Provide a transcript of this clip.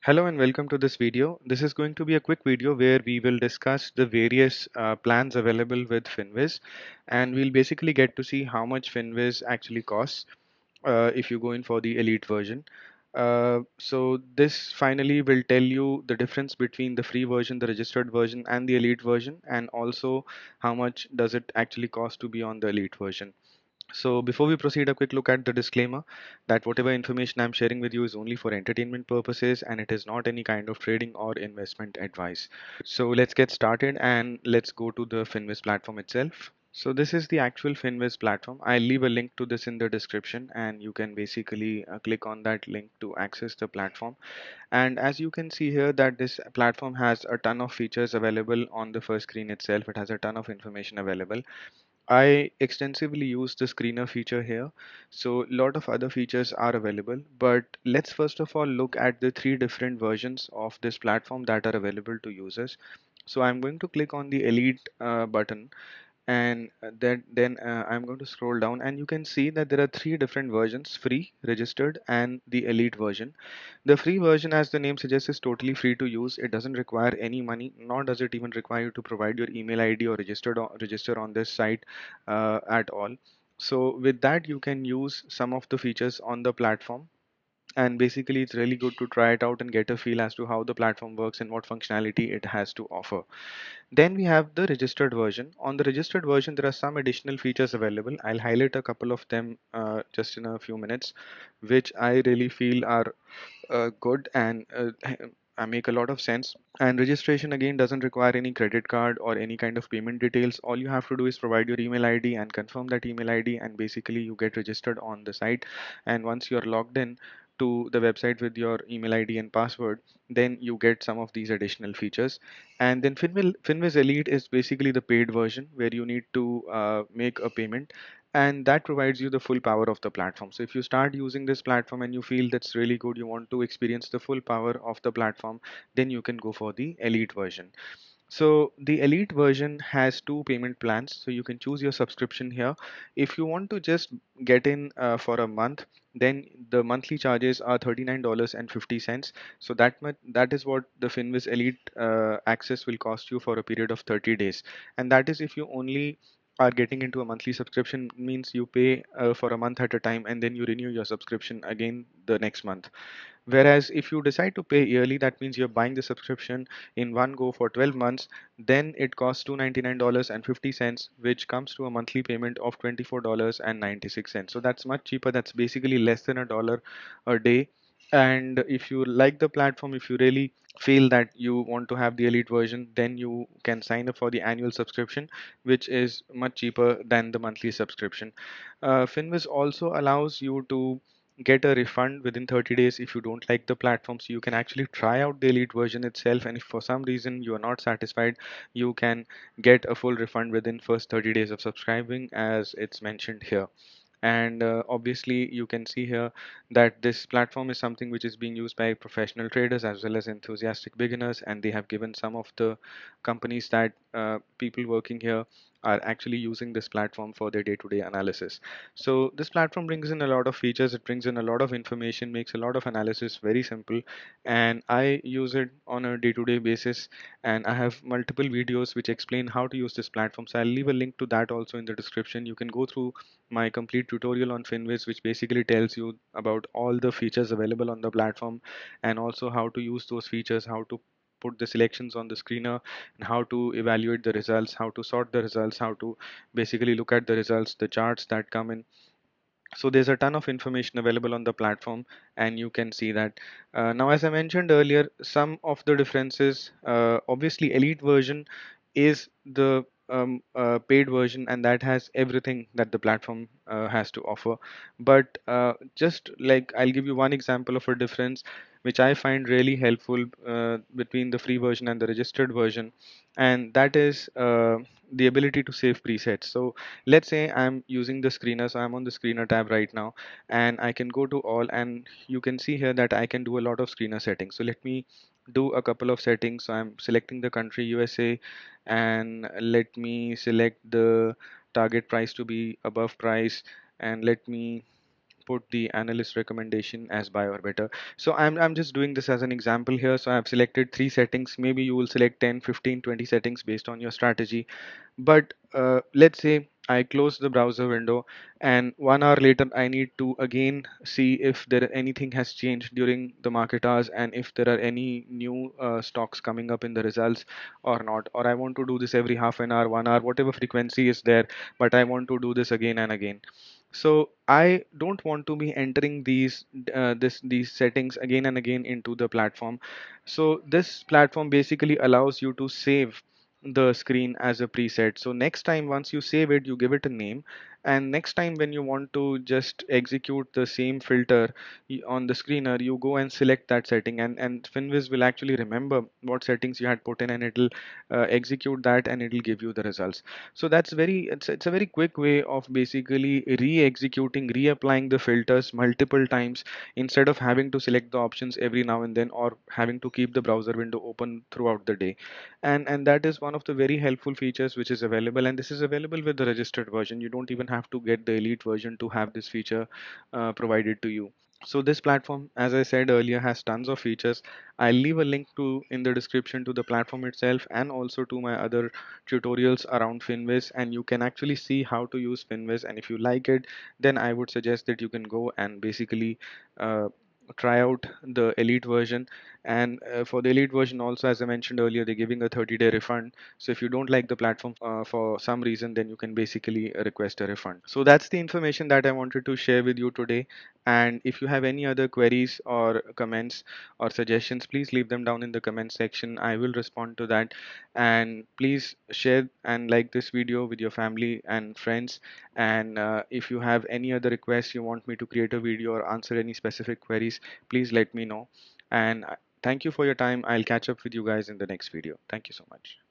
Hello and welcome to this video. This is going to be a quick video where we will discuss the various plans available with Finviz, and we'll basically get to see how much Finviz actually costs if you go in for the elite version. So this finally will tell you the difference between the free version, the registered version, and the elite version, and also how much does it actually cost to be on the elite version. So before we proceed, a quick look at the disclaimer that whatever information I'm sharing with you is only for entertainment purposes and it is not any kind of trading or investment advice. So let's get started and let's go to the Finviz platform itself. So this is the actual Finviz platform. I'll leave a link to this in the description and you can basically click on that link to access the platform. And as you can see here that this platform has a ton of features available on the first screen itself. It has a ton of information available. I extensively use the screener feature here. So a lot of other features are available, but let's first of all look at the three different versions of this platform that are available to users. So I'm going to click on the Elite button and then I'm going to scroll down and you can see that there are three different versions: free, registered, and the elite version. The free version, as the name suggests, is totally free to use. It doesn't require any money, nor does it even require you to provide your email ID or register on this site at all. So with that you can use some of the features on the platform, and basically it's really good to try it out and get a feel as to how the platform works and what functionality it has to offer. Then we have the registered version. On the registered version, there are some additional features available. I'll highlight a couple of them just in a few minutes, which I really feel are good and make a lot of sense. And registration again doesn't require any credit card or any kind of payment details. All you have to do is provide your email ID and confirm that email ID, and basically you get registered on the site. And once you're logged in to the website with your email ID and password, then you get some of these additional features. And then Finviz Elite is basically the paid version where you need to make a payment, and that provides you the full power of the platform. So if you start using this platform and you feel that's really good, you want to experience the full power of the platform, then you can go for the elite version. So the elite version has two payment plans, so you can choose your subscription here. If you want to just get in for a month, then the monthly charges are $39.50. So that is what the Finviz Elite access will cost you for a period of 30 days, and that is if you only are getting into a monthly subscription. Means you pay for a month at a time and then you renew your subscription again the next month. Whereas if you decide to pay yearly, that means you're buying the subscription in one go for 12 months, then it costs $299.50, which comes to a monthly payment of $24.96. So that's much cheaper. That's basically less than $1 a day. And if you like the platform, if you really feel that you want to have the elite version, then you can sign up for the annual subscription, which is much cheaper than the monthly subscription. Finviz also allows you to get a refund within 30 days if you don't like the platform. So you can actually try out the elite version itself, and if for some reason you are not satisfied, you can get a full refund within first 30 days of subscribing, as it's mentioned here. And obviously you can see here that this platform is something which is being used by professional traders as well as enthusiastic beginners, and they have given some of the companies that people working here are actually using this platform for their day-to-day analysis. So this platform brings in a lot of features, it brings in a lot of information, makes a lot of analysis very simple, and I use it on a day-to-day basis, and I have multiple videos which explain how to use this platform. So I'll leave a link to that also in the description. You can go through my complete tutorial on Finviz, which basically tells you about all the features available on the platform and also how to use those features, how to put the selections on the screener, and how to evaluate the results, how to sort the results, how to basically look at the results, the charts that come in. So there's a ton of information available on the platform, and you can see that. Now, as I mentioned earlier, some of the differences, obviously elite version is the paid version, and that has everything that the platform has to offer. But just like I'll give you one example of a difference which I find really helpful between the free version and the registered version, and that is the ability to save presets. So let's say I'm using the screener, so I'm on the screener tab right now, and I can go to all, and you can see here that I can do a lot of screener settings. So let me do a couple of settings. So I'm selecting the country USA, and let me select the target price to be above price, and let me put the analyst recommendation as buy or better. So I'm just doing this as an example here. So I've selected three settings. Maybe you will select 10, 15, 20 settings based on your strategy. But let's say I close the browser window, and 1 hour later I need to again see if there anything has changed during the market hours, and if there are any new stocks coming up in the results or not. Or I want to do this every half an hour, 1 hour, whatever frequency is there, but I want to do this again and again. So I don't want to be entering these settings again and again into the platform. So this platform basically allows you to save the screen as a preset. So next time, once you save it, you give it a name, and next time when you want to just execute the same filter on the screener, you go and select that setting, and Finviz will actually remember what settings you had put in, and it'll execute that, and it'll give you the results. So that's it's a very quick way of basically re-executing, reapplying the filters multiple times, instead of having to select the options every now and then, or having to keep the browser window open throughout the day. And that is one of the very helpful features which is available, and this is available with the registered version. You don't even have to get the elite version to have this feature provided to you. So this platform, as I said earlier, has tons of features. I'll leave a link to in the description to the platform itself, and also to my other tutorials around Finviz, and you can actually see how to use Finviz. And if you like it, then I would suggest that you can go and basically uh, try out the elite version. And for the elite version also, as I mentioned earlier, they're giving a 30-day refund. So if you don't like the platform for some reason, then you can basically request a refund. So that's the information that I wanted to share with you today. And if you have any other queries or comments or suggestions, please leave them down in the comment section. I will respond to that. And please share and like this video with your family and friends. And if you have any other requests, you want me to create a video or answer any specific queries, please let me know. And thank you for your time. I'll catch up with you guys in the next video. Thank you so much.